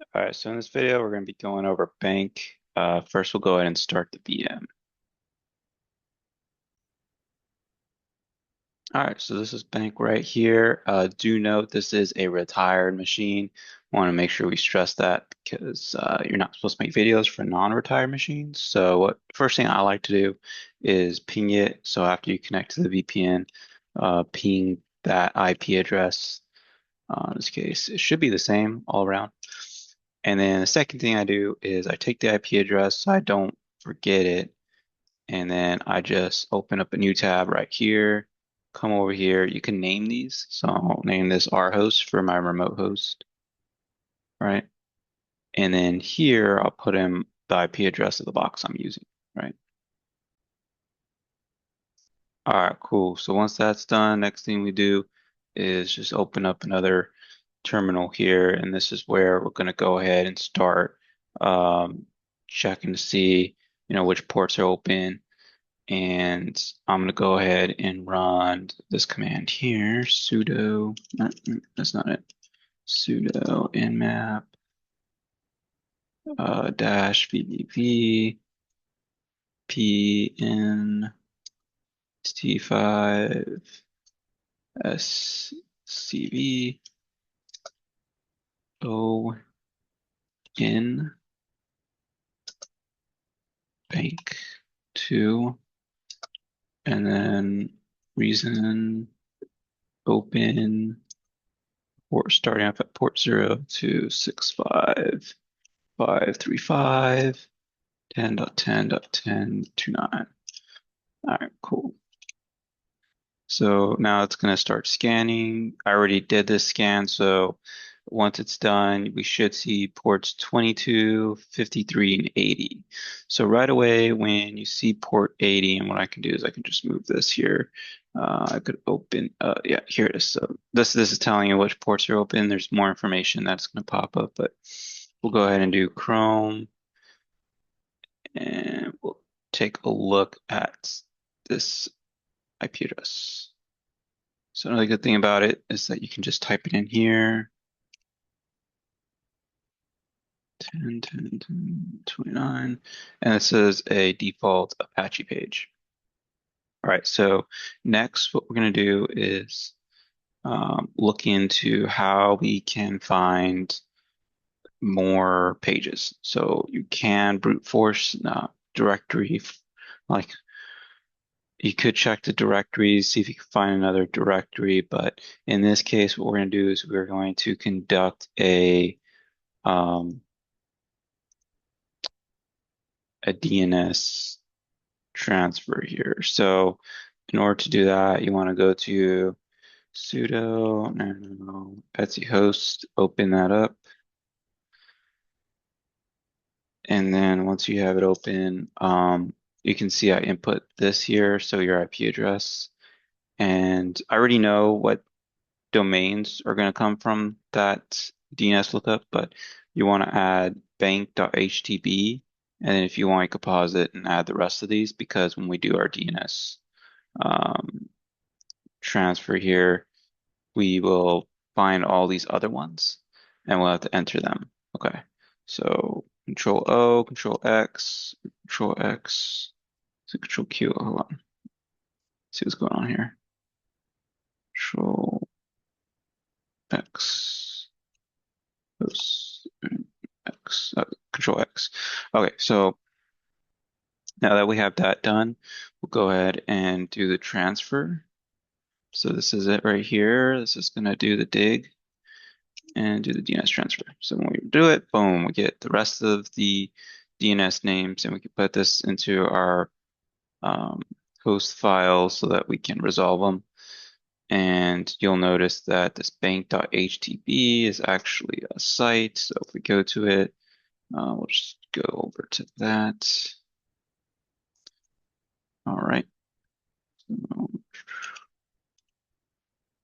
All right, so in this video, we're going to be going over bank. First, we'll go ahead and start the VM. All right, so this is bank right here. Do note this is a retired machine. Want to make sure we stress that because you're not supposed to make videos for non-retired machines. So what first thing I like to do is ping it. So after you connect to the VPN, ping that IP address. In this case, it should be the same all around. And then the second thing I do is I take the IP address so I don't forget it. And then I just open up a new tab right here, come over here. You can name these. So I'll name this R host for my remote host, right? And then here I'll put in the IP address of the box I'm using, right? All right, cool. So once that's done, next thing we do is just open up another terminal here, and this is where we're going to go ahead and start um, checking to see, which ports are open. And I'm going to go ahead and run this command here, sudo, that's not it, sudo nmap dash vvv pn st5 scv o in bank 2, and then reason open port starting off at port 0265535 10.10.10.29. All right, cool. So now it's going to start scanning. I already did this scan, so once it's done, we should see ports 22, 53, and 80. So right away, when you see port 80, and what I can do is I can just move this here. I could open, yeah, here it is. So this is telling you which ports are open. There's more information that's going to pop up, but we'll go ahead and do Chrome, and we'll take a look at this IP address. So another good thing about it is that you can just type it in here, 10, 10, 10, 29, and this is a default Apache page. All right, so next what we're going to do is look into how we can find more pages. So you can brute force directory, like you could check the directories, see if you can find another directory, but in this case, what we're going to do is we're going to conduct um, a DNS transfer here. So in order to do that, you want to go to sudo Etsy host, open that up. And then once you have it open, you can see I input this here, so your IP address. And I already know what domains are going to come from that DNS lookup, but you want to add bank.htb. And then if you want, you could pause it and add the rest of these because when we do our DNS um, transfer here, we will find all these other ones and we'll have to enter them. Okay, so Control O, Control X, Control X, so Control Q. Hold on, see what's going on here. Control X, oops, X, Control X. Okay, so now that we have that done, we'll go ahead and do the transfer. So this is it right here. This is going to do the dig and do the DNS transfer. So when we do it, boom, we get the rest of the DNS names, and we can put this into our um, host file so that we can resolve them. And you'll notice that this bank.htb is actually a site. So if we go to it, we'll just go over to that. All right. So,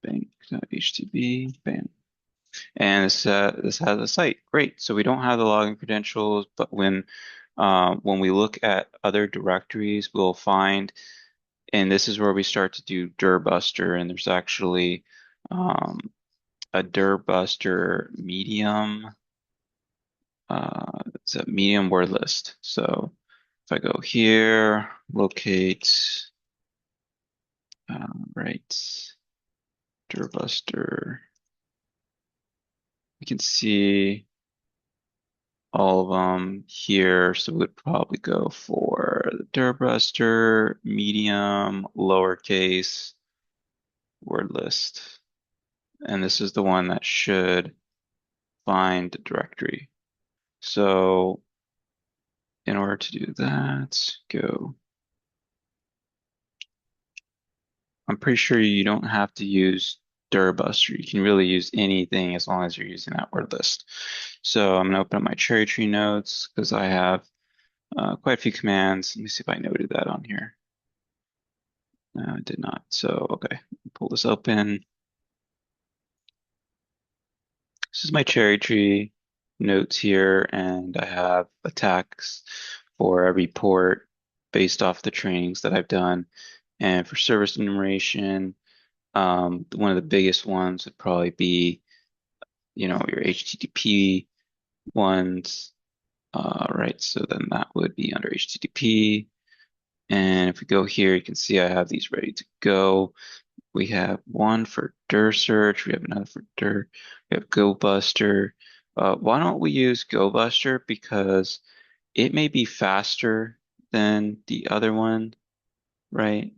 bank.htb, bam. And this has a site. Great. So we don't have the login credentials, but when we look at other directories, we'll find, and this is where we start to do dirbuster, and there's actually um, a dirbuster medium It's a medium word list. So if I go here, locate, right, Durbuster, you can see all of them here. So we'd probably go for the Durbuster, medium, lowercase, word list. And this is the one that should find the directory. So in order to do that, go. I'm pretty sure you don't have to use Durbuster. You can really use anything as long as you're using that word list. So I'm going to open up my cherry tree notes because I have quite a few commands. Let me see if I noted that on here. No, I did not. So, okay, pull this open. This is my cherry tree notes here, and I have attacks for every port based off the trainings that I've done. And for service enumeration, one of the biggest ones would probably be, your HTTP ones, right? So then that would be under HTTP. And if we go here, you can see I have these ready to go. We have one for dir search. We have another for dir. We have GoBuster. Why don't we use GoBuster? Because it may be faster than the other one, right?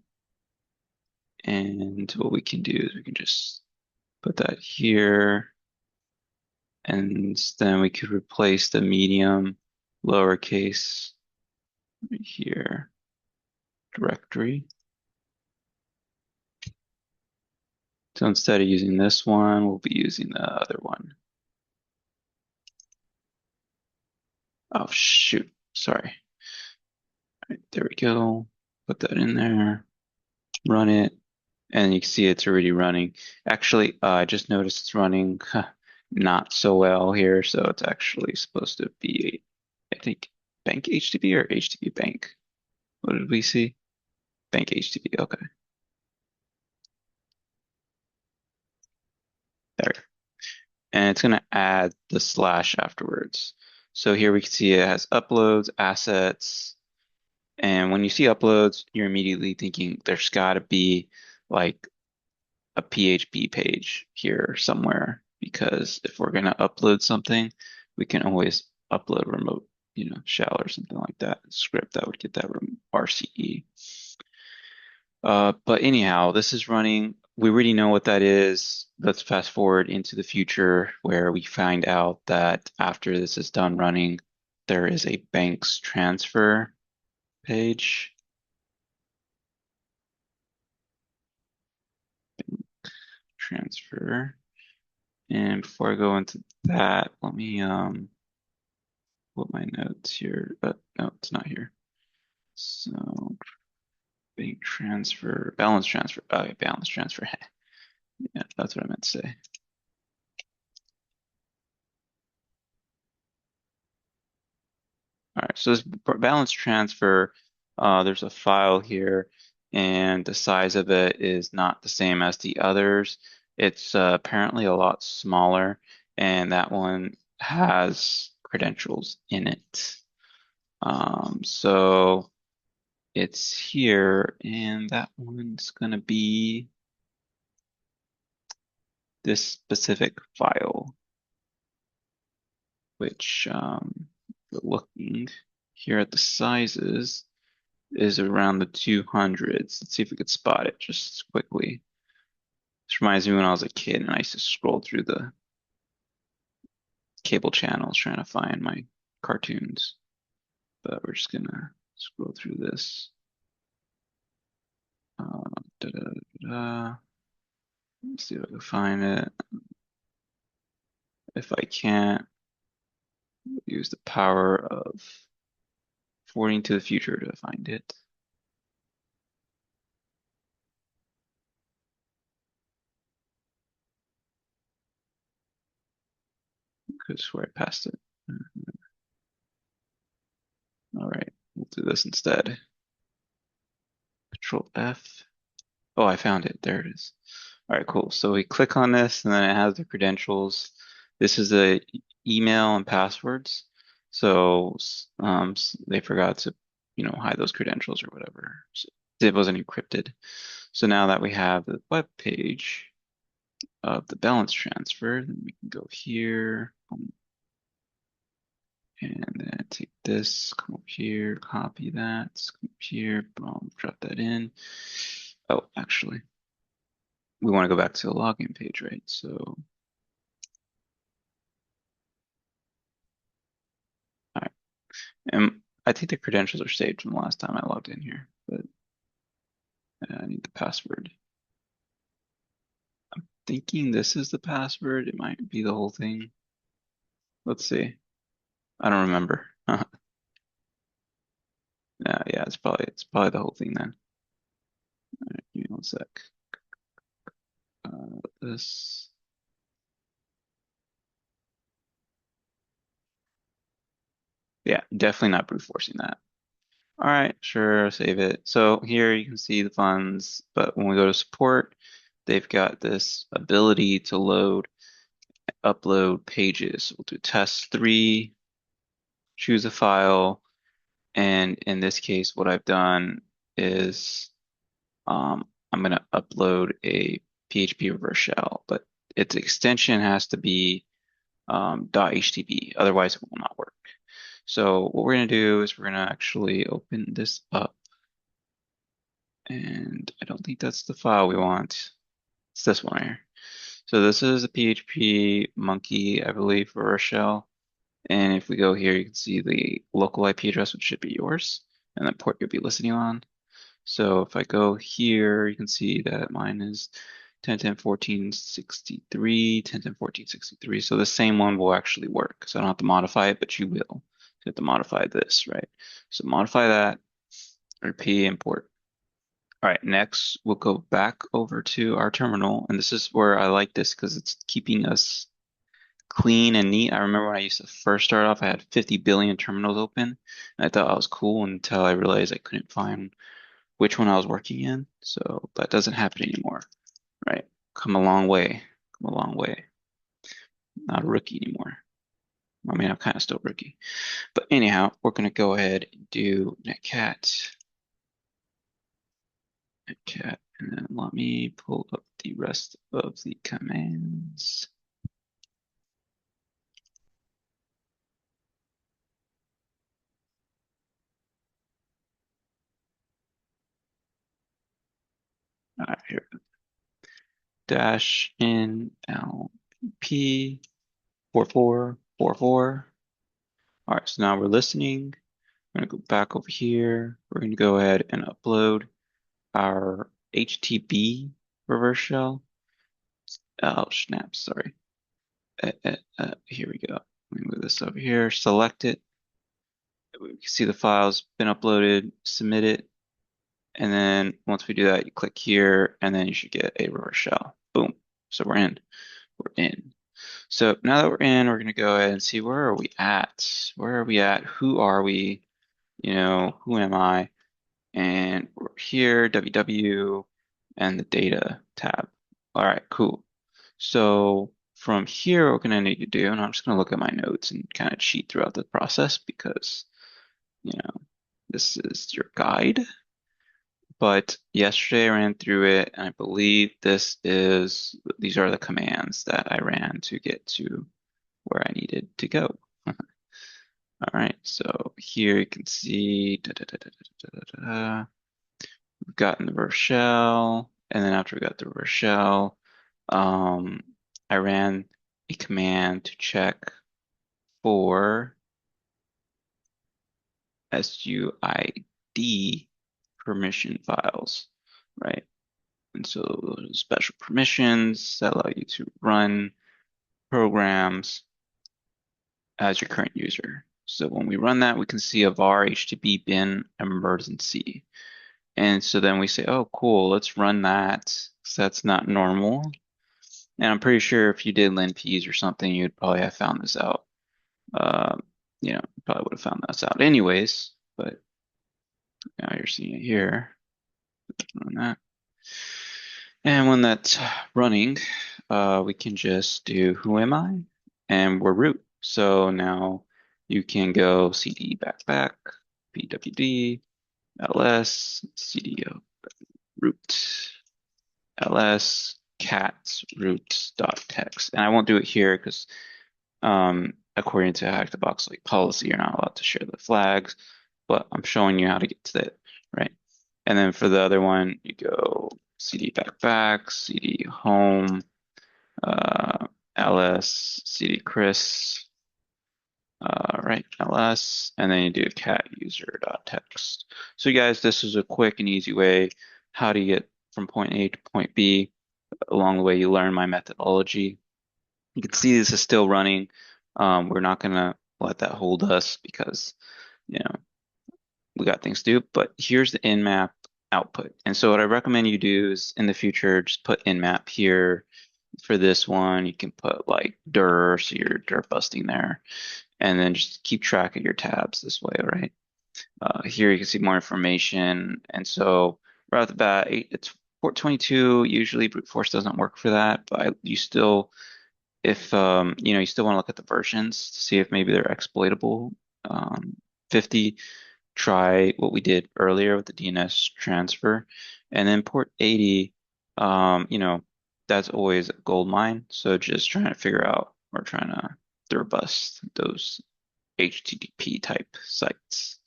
And what we can do is we can just put that here. And then we could replace the medium lowercase right here directory. So instead of using this one, we'll be using the other one. Oh, shoot. Sorry. All right, there we go. Put that in there, run it, and you can see it's already running. Actually, I just noticed it's running not so well here, so it's actually supposed to be, I think, Bank HTB or HTB Bank. What did we see? Bank HTB, okay. There. And it's going to add the slash afterwards. So here we can see it has uploads, assets, and when you see uploads, you're immediately thinking there's got to be like a PHP page here somewhere, because if we're going to upload something, we can always upload remote, shell or something like that, script that would get that RCE. But anyhow, this is running. We already know what that is. Let's fast forward into the future where we find out that after this is done running, there is a banks transfer page. Transfer. And before I go into that, let me put my notes here. But no, it's not here. So bank transfer, balance transfer. Okay, balance transfer. Yeah, that's what I meant to say. All right, so this balance transfer, there's a file here, and the size of it is not the same as the others. It's apparently a lot smaller, and that one has credentials in it. So it's here, and that one's going to be this specific file, which looking here at the sizes is around the 200s. Let's see if we could spot it just quickly. This reminds me when I was a kid and I used to scroll through the cable channels trying to find my cartoons. But we're just gonna scroll through this. Da, da, da. Let's see if I can find it. If I can't, use the power of forwarding to the future to find it. Could swear I passed it. All right, we'll do this instead. Control F. Oh, I found it. There it is. All right, cool. So we click on this and then it has the credentials. This is the email and passwords. So they forgot to, hide those credentials or whatever. So it wasn't encrypted. So now that we have the web page of the balance transfer, then we can go here, and then take this, come up here, copy that, come up here, boom, drop that in. Oh, actually, we want to go back to the login page, right? So, all right. And I think the credentials are saved from the last time I logged in here, but I need the password. Thinking this is the password. It might be the whole thing. Let's see. I don't remember. Yeah, it's probably the whole thing then. All right, give me one sec. This. Yeah, definitely not brute forcing that. All right, sure, save it. So here you can see the funds, but when we go to support, they've got this ability to upload pages. We'll do test three, choose a file, and in this case, what I've done is I'm going to upload a PHP reverse shell, but its extension has to be .htb, otherwise it will not work. So what we're going to do is we're going to actually open this up, and I don't think that's the file we want. It's this one here. So this is a PHP monkey, I believe, reverse shell. And if we go here, you can see the local IP address, which should be yours, and the port you'll be listening on. So if I go here, you can see that mine is 10.10.14.63, 10.10.14.63. So the same one will actually work. So I don't have to modify it, but you will. You have to modify this, right? So modify that, repeat import. All right, next we'll go back over to our terminal. And this is where I like this because it's keeping us clean and neat. I remember when I used to first start off, I had 50 billion terminals open. And I thought I was cool until I realized I couldn't find which one I was working in. So that doesn't happen anymore, right? Come a long way. Come a long way. Not a rookie anymore. I mean, I'm kind of still rookie. But anyhow, we're going to go ahead and do netcat, and then let me pull up the rest of the commands. All right, here. Dash in LP 4444. All right, so now we're listening. I'm going to go back over here. We're going to go ahead and upload our HTB reverse shell. Oh, snap, sorry. Here we go. Let me move this over here, select it. We can see the file's been uploaded, submit it. And then once we do that, you click here, and then you should get a reverse shell. Boom. So we're in. We're in. So now that we're in, we're going to go ahead and see where are we at? Where are we at? Who are we? Who am I? And we're here, www, and the data tab. All right, cool. So from here, what we're going to need to do, and I'm just going to look at my notes and kind of cheat throughout the process because, this is your guide. But yesterday I ran through it, and I believe these are the commands that I ran to get to where I needed to go. All right, so here you can see we've gotten the reverse shell, and then after we got the reverse shell, I ran a command to check for SUID permission files, right? And so those are special permissions that allow you to run programs as your current user. So when we run that, we can see a var HTB bin emergency. And so then we say, oh, cool, let's run that. So that's not normal. And I'm pretty sure if you did linps or something, you'd probably have found this out. Probably would have found this out anyways, but now you're seeing it here. Run that. And when that's running, we can just do who am I? And we're root. So now You can go cd backpack, pwd, ls, cd root, ls, cat root dot text. And I won't do it here because according to Hack the Box like policy, you're not allowed to share the flags, but I'm showing you how to get to that, right? And then for the other one, you go cd backpack, cd home, uh, ls, cd chris, right, ls, and then you do cat user dot text. So you guys, this is a quick and easy way how to get from point A to point B. Along the way, you learn my methodology. You can see this is still running. We're not gonna let that hold us because, you know, we got things to do, but here's the in-map output. And so what I recommend you do is in the future, just put in-map here. For this one, you can put like dir, so you're dir busting there, and then just keep track of your tabs this way, all right? Here you can see more information. And so right off the bat, it's port 22. Usually brute force doesn't work for that, but you still, if you know, you still want to look at the versions to see if maybe they're exploitable. 50, try what we did earlier with the DNS transfer, and then port 80. You know, that's always a gold mine. So just trying to figure out or trying to robust those HTTP type sites.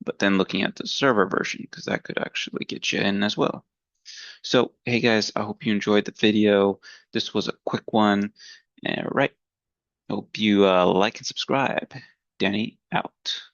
But then looking at the server version, because that could actually get you in as well. So, hey guys, I hope you enjoyed the video. This was a quick one. All right. Hope you like and subscribe. Danny out.